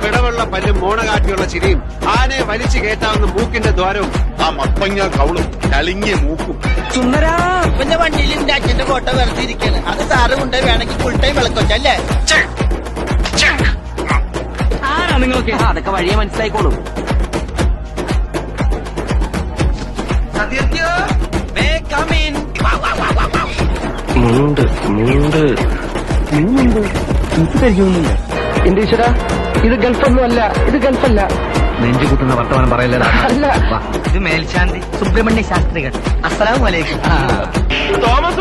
പിടവുള്ള പല്ലും മോണകാട്ടിയുള്ള ചിരിയും ആനയെ വലിച്ചു കയറ്റാവുന്ന മൂക്കിന്റെ ദ്വാരവും ആ മത്തങ്ങ കവളും കലിങ്ങിയ മൂക്കും. സുന്ദരാ പിന്നെ വണ്ടിയിൽ എന്റെ അച്ഛന്റെ ഫോട്ടോ വെറുതെ ഇരിക്കാണ്. അത് സാറ് കൊണ്ട് വേണമെങ്കിൽ ഫുൾ ടൈം വിളക്കൊച്ചല്ലേ? ആരാ നിങ്ങളൊക്കെ? അതൊക്കെ വഴിയെ മനസ്സിലായിക്കോളും. എന്റെ ഈശ്വരാ, ഇത് ഗൾഫൊന്നും അല്ല, ഇത് ഗൾഫല്ല. നെഞ്ചു കുത്തുന്ന വർത്തമാനം പറയല്ലടാ. അല്ല, ഇത് മേൽശാന്തി സുബ്രഹ്മണ്യ ശാസ്ത്രികൾ. അസ്സലാമു അലൈക്കും. തോമസ്